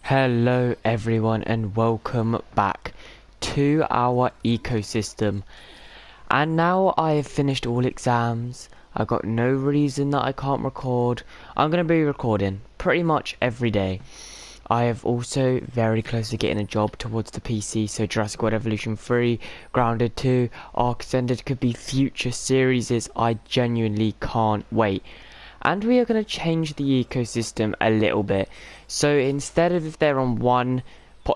Hello everyone and welcome back to our ecosystem. And now I have finished all exams. I've got no reason that I can't record. I'm going to be recording pretty much every day. I have also very close to getting a job towards the PC, so Jurassic World Evolution 3, Grounded 2, Ark Extended could be future series. I genuinely can't wait. And we are going to change the ecosystem a little bit. So instead of if they're on one,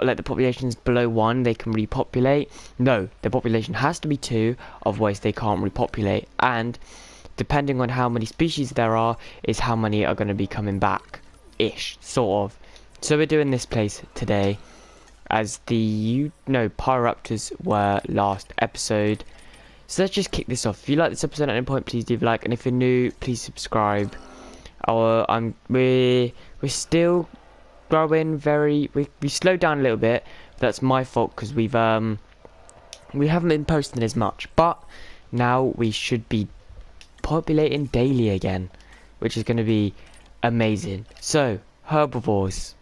like the population's below 1, they can repopulate. No, the population has to be 2, otherwise they can't repopulate. And depending on how many species there are, is how many are going to be coming back-ish, sort of. So we're doing this place today, as the Pyroraptors were last episode. So let's just kick this off. If you like this episode at any point, please leave a like, and if you're new, please subscribe. We're still growing we slowed down a little bit. But that's my fault because we haven't been posting as much, but now we should be populating daily again, which is going to be amazing. So herbivores,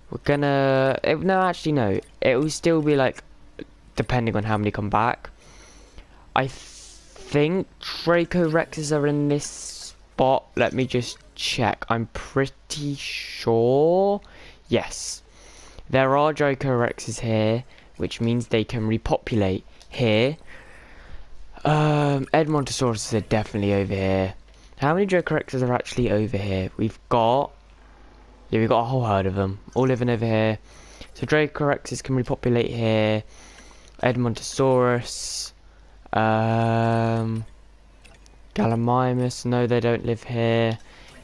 we're gonna it will still be like depending on how many come back. I think Draco Rexes are in this spot. Let me just check. I'm pretty sure. Yes. There are Draco Rexes here, which means they can repopulate here. Edmontosauruses are definitely over here. How many Draco Rexes are actually over here? We've got a whole herd of them, all living over here. So Draco Rexes can repopulate here. Edmontosaurus. Gallimimus, no, they don't live here.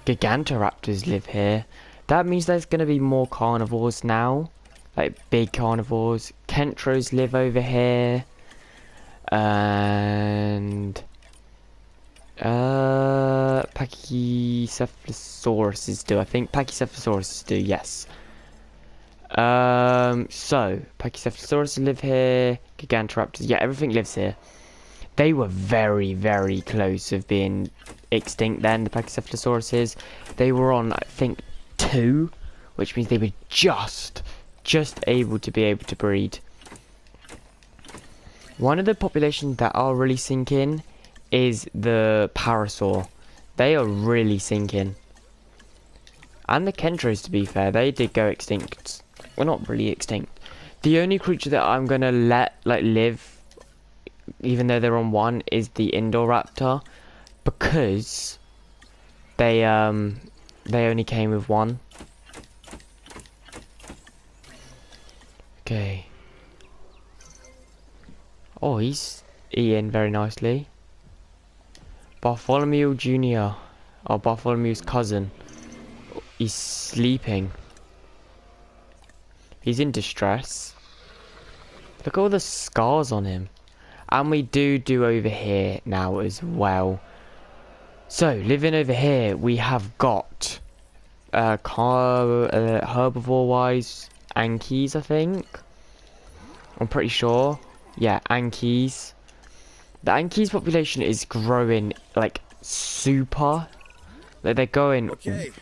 Gigantoraptors live here. That means there's going to be more carnivores now, like big carnivores. Kentros live over here, and Pachycephalosauruses do. I think Pachycephalosauruses do. Yes. So Pachycephalosauruses live here. Gigantoraptors, yeah, everything lives here. They were very, very close of being extinct then, the Pachycephalosauruses. They were on, I think, 2, which means they were just able to breed. One of the populations that are really sinking is the Parasaur. They are really sinking. And the Kentros, to be fair, they did go extinct. Well, not really extinct. The only creature that I'm going to let live, even though they're on 1, is the Indoraptor, because they only came with 1. Okay. Oh, he's eating very nicely. Bartholomew Jr. or Bartholomew's cousin. He's sleeping. He's in distress. Look at all the scars on him. And we do over here now as well. So, living over here, we have got herbivore-wise, Ankies, I think. I'm pretty sure. Yeah, Ankies. The Ankies population is growing, like, super. Like, they're going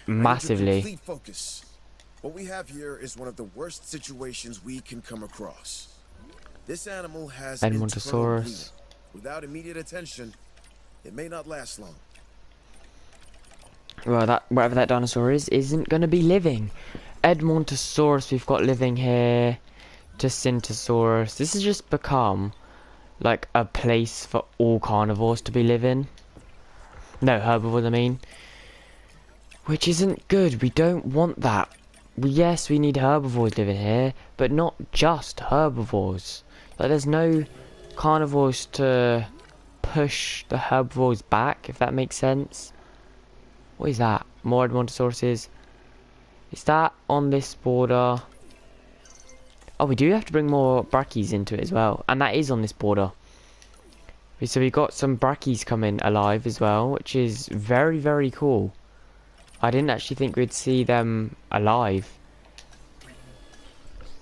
massively. Complete focus. What we have here is one of the worst situations we can come across. This animal has Edmontosaurus. Without immediate attention, it may not last long. Well, whatever that dinosaur isn't going to be living. Edmontosaurus we've got living here. Jacintosaurus. This has just become like a place for all carnivores to be living. No, herbivores I mean. Which isn't good. We don't want that. Yes, we need herbivores living here, but not just herbivores. Like, there's no carnivores to push the herbivores back, if that makes sense. What is that? More Edmontosauruses. Is that on this border? Oh, we do have to bring more Brachyes into it as well. And that is on this border. So we've got some Brachyes coming alive as well, which is very, very cool. I didn't actually think we'd see them alive.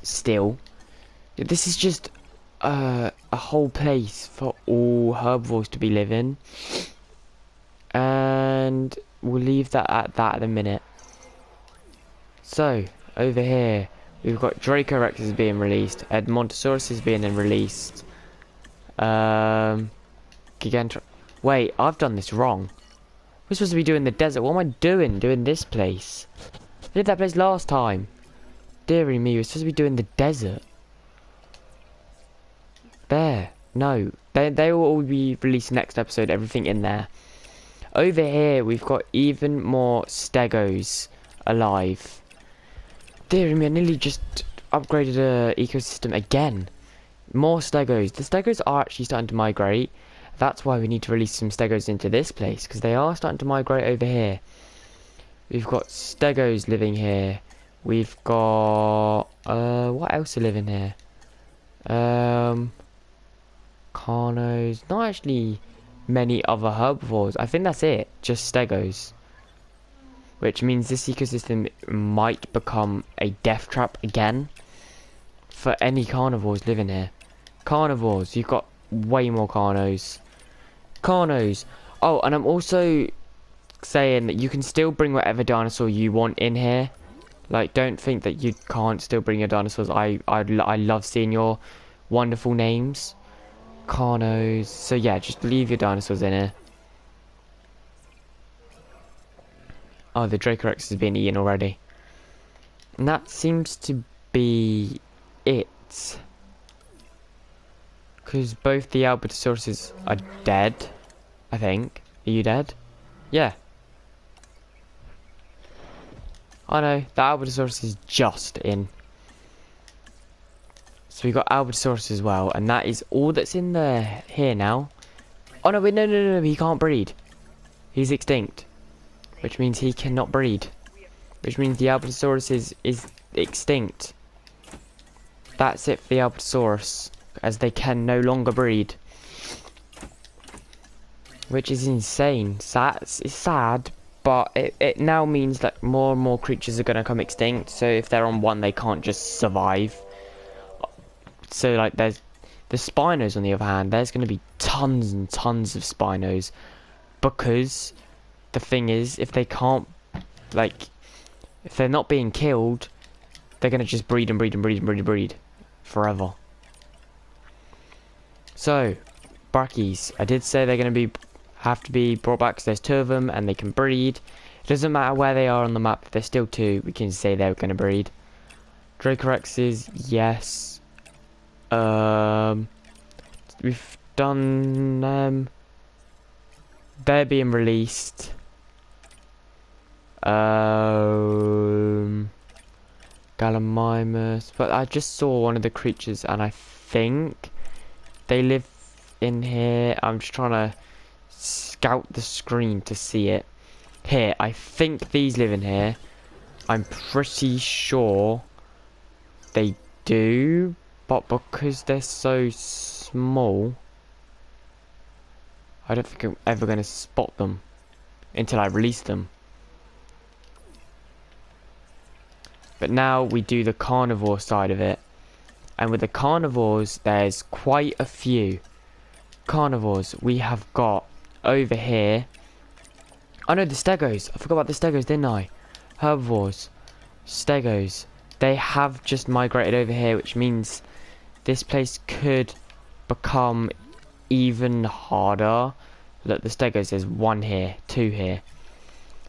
Still. This is just a whole place for all herbivores to be living. We'll leave that at the minute. So, over here, We've got Dracorex is being released. Edmontosaurus is being released. Gigantor... Wait, I've done this wrong. We're supposed to be doing the desert. What am I doing? Doing this place? I did that place last time. Deary me, we're supposed to be doing the desert. There. No. They will all be released next episode. Everything in there. Over here, we've got even more stegos alive. Dear me, I nearly just upgraded a ecosystem again. More stegos. The stegos are actually starting to migrate. That's why we need to release some stegos into this place, because they are starting to migrate over here. We've got stegos living here. We've got what else are living here? Carnos. Not actually many other herbivores. I think that's it. Just stegos. Which means this ecosystem might become a death trap again for any carnivores living here. Carnivores, you've got way more carnos. Carnos. Oh, and I'm also saying that you can still bring whatever dinosaur you want in here. Like, don't think that you can't still bring your dinosaurs. I love seeing your wonderful names. Carnos. So yeah, just leave your dinosaurs in here. Oh, the Dracorex has been eaten already. And that seems to be it. Because both the Albertosauruses are dead, I think. Are you dead? Yeah. I know, the Albertosaurus is just in. So we got Albertosaurus as well, and that is all that's in there here now. Oh no, wait, no, he can't breed. He's extinct. Which means he cannot breed. Which means the Albertosaurus is extinct. That's it for the Albertosaurus, as they can no longer breed. Which is insane. It's sad, but it now means that more and more creatures are going to come extinct. So if they're on one, they can't just survive. So like there's the Spinos on the other hand, there's going to be tons and tons of Spinos. Because the thing is, if they can't, like, if they're not being killed, they're going to just breed and breed and breed and breed and breed forever. So, Brackies, I did say they're going to have to be brought back because there's 2 of them and they can breed. It doesn't matter where they are on the map, if there's still 2, we can say they're going to breed. Dracorexes, yes. We've done they're being released. Gallimimus, but I just saw one of the creatures and I think they live in here. I'm just trying to scout the screen to see it. Here, I think these live in here. I'm pretty sure they do, but because they're so small, I don't think I'm ever going to spot them until I release them. But now we do the carnivore side of it. And with the carnivores, there's quite a few. Carnivores, we have got over here. Oh no, the stegos. I forgot about the stegos, didn't I? Herbivores. Stegos. They have just migrated over here, which means this place could become even harder. Look, the stegos, there's 1 here, 2 here.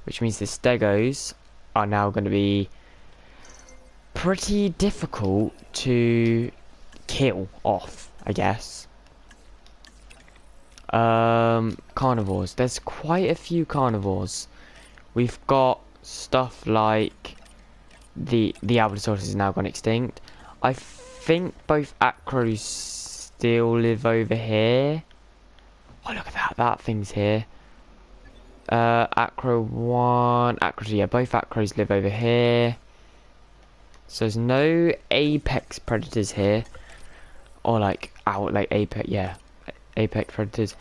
Which means the stegos are now going to be pretty difficult to kill off, I guess. Carnivores. There's quite a few carnivores. We've got stuff like the Albertosaurus is now gone extinct. I think both Acros still live over here. Oh, look at that. That thing's here. Acro 1. Acros, yeah, both Acros live over here. So there's no apex predators here. Or like apex, yeah. Apex predators.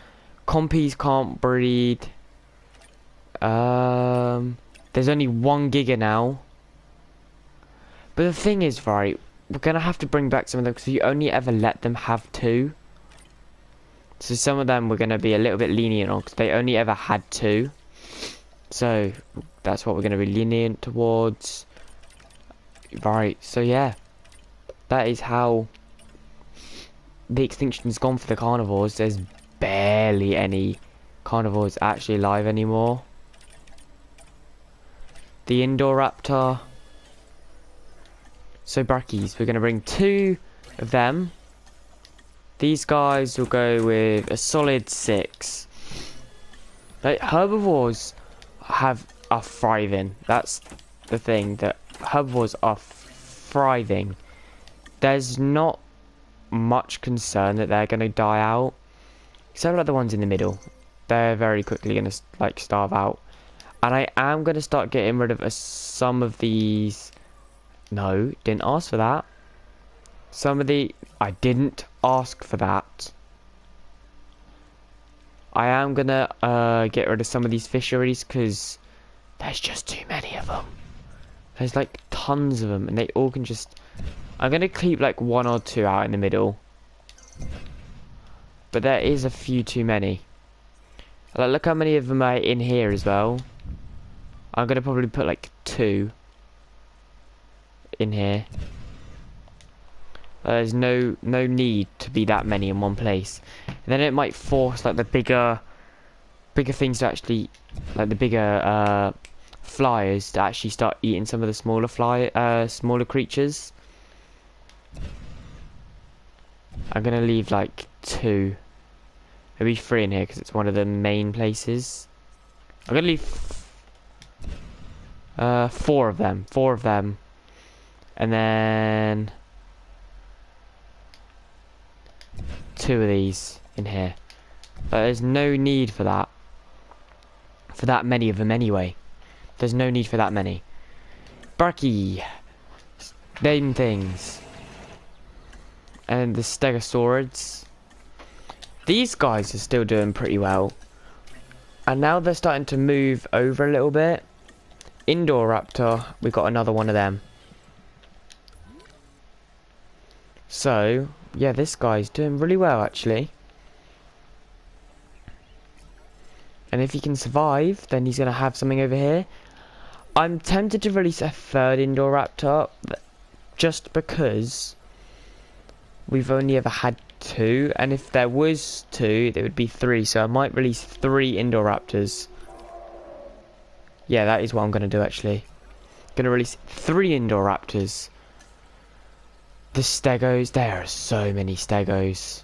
Compies can't breed. There's only 1 Giga now. But the thing is, right, we're going to have to bring back some of them because we only ever let them have 2. So some of them we're going to be a little bit lenient on because they only ever had 2. So that's what we're going to be lenient towards. Right, so yeah. That is how the extinction's gone for the carnivores. There's barely any carnivores actually alive anymore. The indoor raptor. So brackies, we're going to bring 2 of them. These guys will go with a solid 6. Like, herbivores are thriving. That's the thing, that herbivores are thriving. There's not much concern that they're going to die out. Except for the ones in the middle. They're very quickly going to like starve out. And I am going to start getting rid of some of these. No, didn't ask for that. I didn't ask for that. I am going to get rid of some of these fisheries because there's just too many of them. There's like tons of them and they all can just... I'm going to keep like 1 or 2 out in the middle. But there is a few too many. Like, look how many of them are in here as well. I'm going to probably put like 2 in here. There's no need to be that many in one place. And then it might force like the bigger things to actually, like the bigger flyers to actually start eating some of the smaller creatures. I'm gonna leave like 2, maybe 3 in here because it's one of the main places. I'm gonna leave 4 of them, and then 2 of these in here. But there's no need for that. For that many of them anyway. There's no need for that many. Brachy. Name things. And the stegosaurids. These guys are still doing pretty well. And now they're starting to move over a little bit. Indoor raptor. We've got another one of them. So, yeah, this guy's doing really well, actually. And if he can survive, then he's going to have something over here. I'm tempted to release a 3rd indoor raptor, just because we've only ever had 2. And if there was 2, there would be 3. So I might release 3 indoor raptors. Yeah, that is what I'm going to do, actually. Going to release 3 indoor raptors. The stegos, there are so many stegos.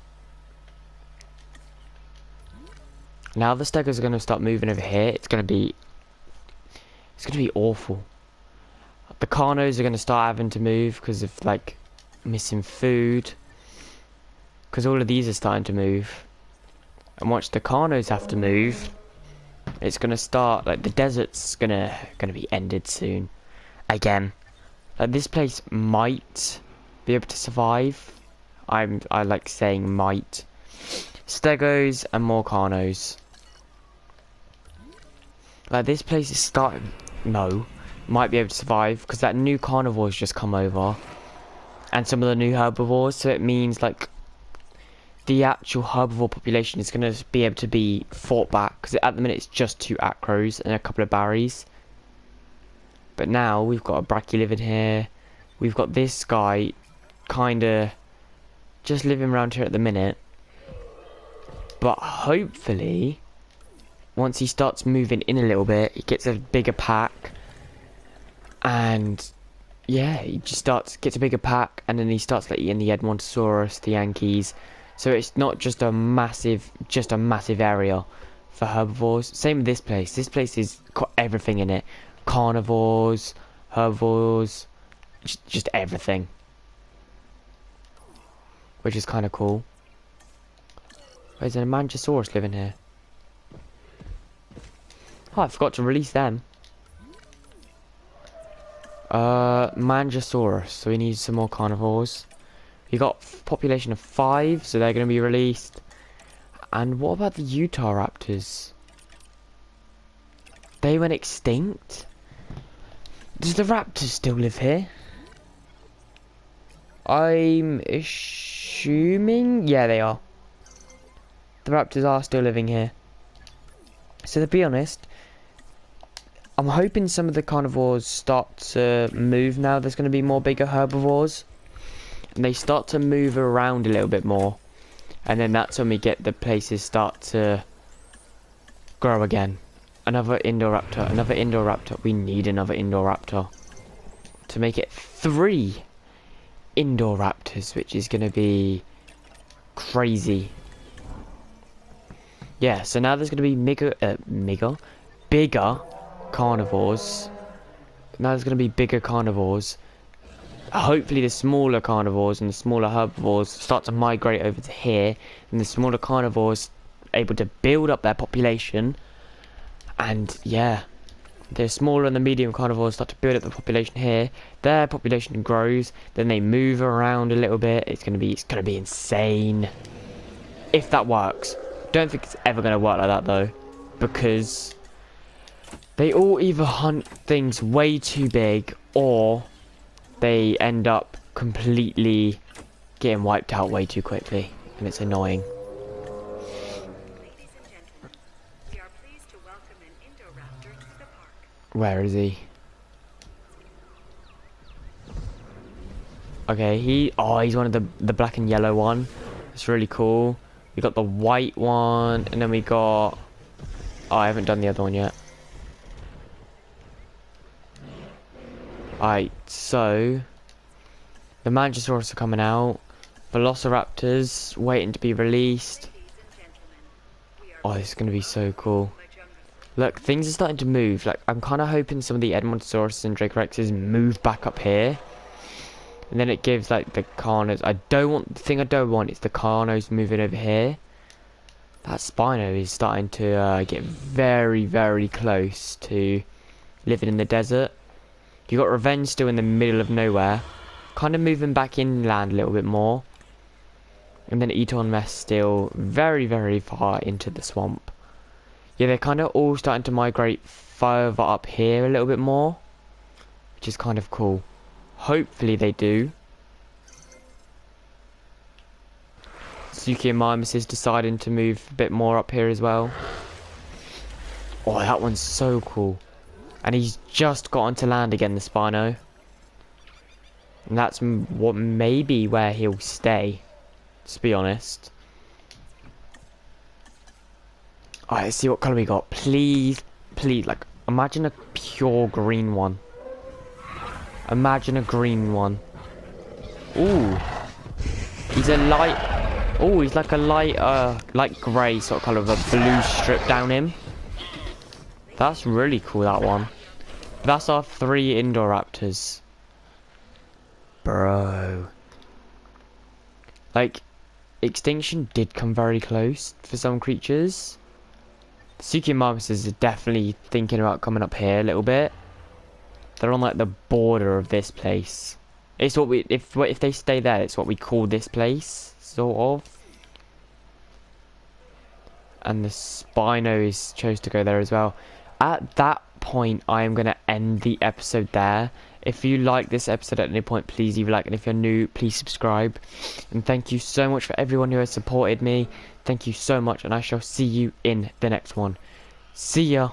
Now the stegos are going to start moving over here. It's going to be awful. The carnos are going to start having to move because of like missing food. Because all of these are starting to move. And once the carnos have to move, it's going to start, like the desert's going to be ended soon. Again. Like this place might be able to survive. I like saying might. Stegos and more carnos. Like this place is starting. No, might be able to survive because that new carnivore has just come over, and some of the new herbivores. So it means like the actual herbivore population is going to be able to be fought back because at the minute it's just 2 acros and a couple of barries. But now we've got a brachy living here. We've got this guy kind of just living around here at the minute. But hopefully, once he starts moving in a little bit, he gets a bigger pack. And yeah, he just gets a bigger pack, and then he starts like eating the Edmontosaurus, the Yankees. So it's not just a massive area for herbivores. Same with this place. This place has got everything in it. Carnivores, herbivores, just everything. Which is kind of cool. There's a Manchosaurus living here. Oh, I forgot to release them. Manchosaurus. So we need some more carnivores. We got population of 5, so they're going to be released. And what about the Utah raptors? They went extinct? Does the raptors still live here? I'm assuming... yeah, they are. The raptors are still living here. So to be honest, I'm hoping some of the carnivores start to move now. There's going to be more bigger herbivores. And they start to move around a little bit more. And then that's when we get the places start to grow again. Another Indoraptor, another Indoraptor. We need another Indoraptor to make it 3 Indoraptors, which is going to be crazy. Yeah, so now there's going to be bigger carnivores. Now there's going to be bigger carnivores. Hopefully the smaller carnivores and the smaller herbivores start to migrate over to here, and the smaller carnivores able to build up their population. And yeah, the smaller and the medium carnivores start to build up the population here. Their population grows, then they move around a little bit. It's gonna be insane if that works. Don't think it's ever gonna work like that though, because they all either hunt things way too big, or they end up completely getting wiped out way too quickly, and it's annoying. Ladies and gentlemen, we are pleased to welcome an Indoraptor to the park. Where is he? Okay, he's one of the black and yellow one. It's really cool. We got the white one, and then we got... Oh, I haven't done the other one yet. Alright, so... The Mangisaurus are coming out. Velociraptors waiting to be released. Oh, this is going to be so cool. Look, things are starting to move. Like, I'm kind of hoping some of the Edmontosaurus and Dracorexes move back up here. And then it gives, like, the Carnos... The thing I don't want is the Carnos moving over here. That Spino is starting to get very, very close to living in the desert. You got Revenge still in the middle of nowhere. Kind of moving back inland a little bit more. And then Eton Mess still very, very far into the swamp. Yeah, they're kind of all starting to migrate further up here a little bit more, which is kind of cool. Hopefully they do. Suki and Mimus is deciding to move a bit more up here as well. Oh, that one's so cool. And he's just got onto land again, the Spino. And that's what maybe where he'll stay, to be honest. Alright, let's see what colour we got. Please, please, like, imagine a pure green one. Imagine a green one. Ooh. He's a light... Ooh, he's like a light grey sort of colour with a blue strip down him. That's really cool, that one. That's our 3 Indoraptors. Bro. Like, extinction did come very close for some creatures. Suki and Marcus is definitely thinking about coming up here a little bit. They're on like the border of this place. It's what we, if they stay there, it's what we call this place, sort of. And the Spino is chose to go there as well. At that point, I am going to end the episode there. If you like this episode at any point, please leave a like, and if you're new, please subscribe. And thank you so much for everyone who has supported me. Thank you so much, and I shall see you in the next one. See ya.